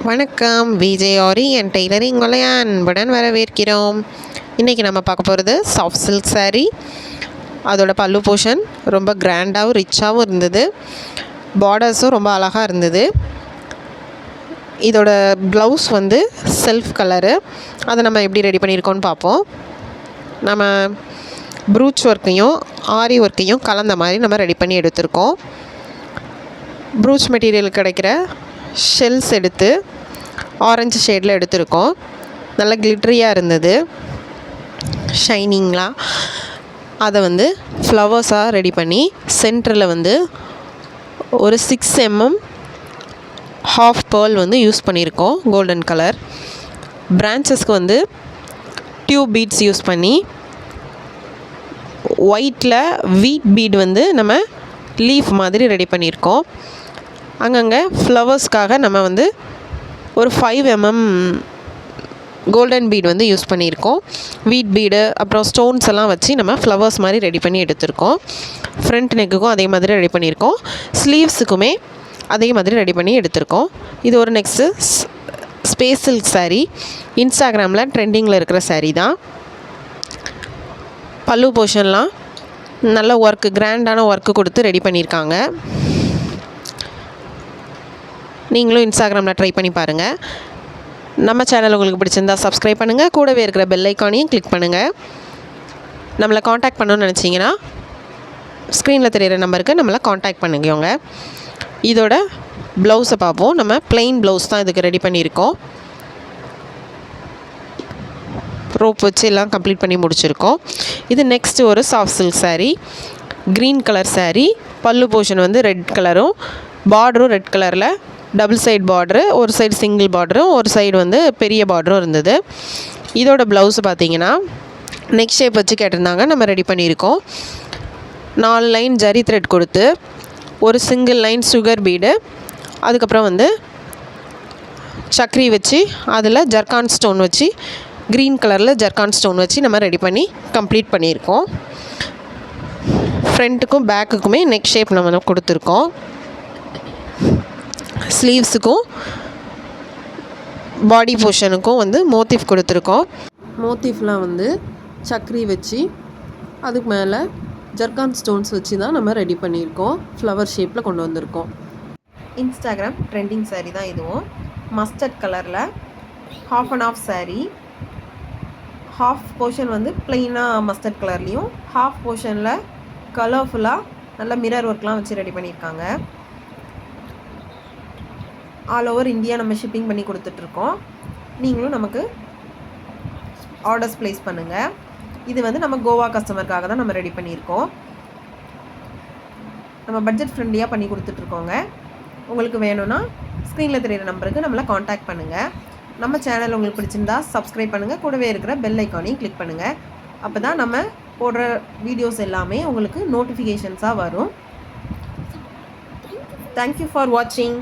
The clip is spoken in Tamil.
வணக்கம். விஜய் ஆரியன் டெய்லரிங் உங்களை அன்புடன் வரவேற்கிறோம். இன்றைக்கி நம்ம பார்க்க போகிறது சாஃப்ட் சில்க் saree. அதோட பல்லு போர்ஷன் ரொம்ப கிராண்டாகவும் ரிச்சாகவும் இருந்தது. பார்டர்ஸும் ரொம்ப அழகாக இருந்தது. இதோட ப்ளவுஸ் வந்து செல்ஃப் கலரு. அதை நம்ம எப்படி ரெடி பண்ணியிருக்கோன்னு பார்ப்போம். நம்ம ப்ரூச் ஒர்க்கையும் ஆரி ஒர்க்கையும் கலந்த மாதிரி நம்ம ரெடி பண்ணி எடுத்திருக்கோம். ப்ரூச் மெட்டீரியல் கிடைக்கிற ஷெல்ஸ் எடுத்து ஆரஞ்சு ஷேடில் எடுத்திருக்கோம். நல்லா கிளிட்ரியாக இருந்தது, ஷைனிங்லாம். அதை வந்து ஃப்ளவர்ஸாக ரெடி பண்ணி சென்டரில் வந்து ஒரு 6 mm ஹாஃப் பேர்ல் வந்து யூஸ் பண்ணியிருக்கோம், கோல்டன் கலர். பிரான்ச்சஸ்க்கு வந்து டியூப் பீட்ஸ் யூஸ் பண்ணி ஒயிட்டில் வீட் பீட் வந்து நம்ம லீஃப் மாதிரி ரெடி பண்ணியிருக்கோம். அங்கங்கே ஃப்ளவர்ஸ்க்காக நம்ம வந்து ஒரு 5 mm கோல்டன் பீட் வந்து யூஸ் பண்ணியிருக்கோம். வீட் பீடு அப்புறம் ஸ்டோன்ஸ் எல்லாம் வச்சு நம்ம ஃப்ளவர்ஸ் மாதிரி ரெடி பண்ணி எடுத்திருக்கோம். ஃப்ரண்ட் நெக்குக்கும் அதே மாதிரி ரெடி பண்ணியிருக்கோம். ஸ்லீவ்ஸுக்குமே அதே மாதிரி ரெடி பண்ணி எடுத்திருக்கோம். இது ஒரு நெக்ஸ்ட்டு ஸ்பேஸ் சில்க் saree. இன்ஸ்டாகிராமில் ட்ரெண்டிங்கில் இருக்கிற saree தான். பல்லு போர்ஷன்லாம் நல்ல ஒர்க்கு, கிராண்டான ஒர்க்கு கொடுத்து ரெடி பண்ணியிருக்காங்க. நீங்களும் இன்ஸ்டாகிராமில் ட்ரை பண்ணி பாருங்கள். நம்ம சேனல் உங்களுக்கு பிடிச்சிருந்தா சப்ஸ்கிரைப் பண்ணுங்கள். கூடவே இருக்கிற பெல் ஐக்கானையும் கிளிக் பண்ணுங்கள். நம்மளை காண்டாக்ட் பண்ணணும்னு நினச்சிங்கன்னா ஸ்க்ரீனில் தெரிகிற நம்பருக்கு நம்மளை காண்டாக்ட் பண்ணிக்கோங்க. இதோட ப்ளவுஸை பார்ப்போம். நம்ம ப்ளெயின் ப்ளவுஸ் தான் இதுக்கு ரெடி பண்ணியிருக்கோம். ரோப் வச்சு எல்லாம் கம்ப்ளீட் பண்ணி முடிச்சிருக்கோம். இது நெக்ஸ்ட்டு ஒரு soft silk saree, green colour saree. பல்லு போர்ஷன் வந்து ரெட் கலரும், பார்டரும் ரெட் கலரில் டபுள் சைடு பார்ட்ரு, ஒரு சைடு சிங்கிள் பார்டரும், ஒரு சைடு வந்து பெரிய பார்டரும் இருந்தது. இதோட ப்ளவுஸ் பார்த்திங்கன்னா நெக் ஷேப் வச்சு கேட்டிருந்தாங்க, நம்ம ரெடி பண்ணியிருக்கோம். 4 லைன் ஜரி த்ரெட் கொடுத்து ஒரு சிங்கிள் லைன் சுகர் பீடு, அதுக்கப்புறம் வந்து சக்ரி வச்சு அதில் ஜர்கான் ஸ்டோன் வச்சு க்ரீன் கலரில் ஜர்கான் ஸ்டோன் வச்சு நம்ம ரெடி பண்ணி கம்ப்ளீட் பண்ணியிருக்கோம். ஃப்ரண்ட்டுக்கும் பேக்குக்குமே நெக் ஷேப் நம்ம கொடுத்துருக்கோம். ஸ்லீவ்ஸுக்கும் பாடி போர்ஷனுக்கும் வந்து மோட்டிஃப் கொடுத்துருக்கோம். மோட்டிஃப்லாம் வந்து சக்ரி வச்சு அதுக்கு மேலே ஜர்கான் ஸ்டோன்ஸ் வச்சு தான் நம்ம ரெடி பண்ணியிருக்கோம். ஃப்ளவர் ஷேப்பில் கொண்டு வந்திருக்கோம். இன்ஸ்டாகிராம் ட்ரெண்டிங் saree தான் இதுவும். மஸ்டர்ட் கலரில் half and half saree. Half portion வந்து ப்ளெயினாக மஸ்டர்ட் கலர்லேயும், ஹாஃப் போர்ஷனில் கலர்ஃபுல்லாக நல்ல மிரர் ஒர்க்லாம் வச்சு ரெடி பண்ணியிருக்காங்க. ஆல் ஓவர் இந்தியா நம்ம ஷிப்பிங் பண்ணி கொடுத்துட்ருக்கோம். நீங்களும் நமக்கு ஆர்டர்ஸ் ப்ளேஸ் பண்ணுங்கள். இது வந்து நம்ம கோவா கஸ்டமருக்காக தான் நம்ம ரெடி பண்ணியிருக்கோம். நம்ம பட்ஜெட் ஃப்ரெண்ட்லியாக பண்ணி கொடுத்துட்ருக்கோங்க. உங்களுக்கு வேணும்னா ஸ்க்ரீனில் தெரிகிற நம்பருக்கு நம்மளை காண்டாக்ட் பண்ணுங்கள். நம்ம சேனல் உங்களுக்கு பிடிச்சிருந்தா சப்ஸ்கிரைப் பண்ணுங்கள். கூடவே இருக்கிற பெல் ஐக்கானையும் கிளிக் பண்ணுங்கள். அப்போ தான் நம்ம போடுற வீடியோஸ் எல்லாமே உங்களுக்கு நோட்டிஃபிகேஷன்ஸாக வரும். தேங்க்யூ ஃபார் வாட்சிங்.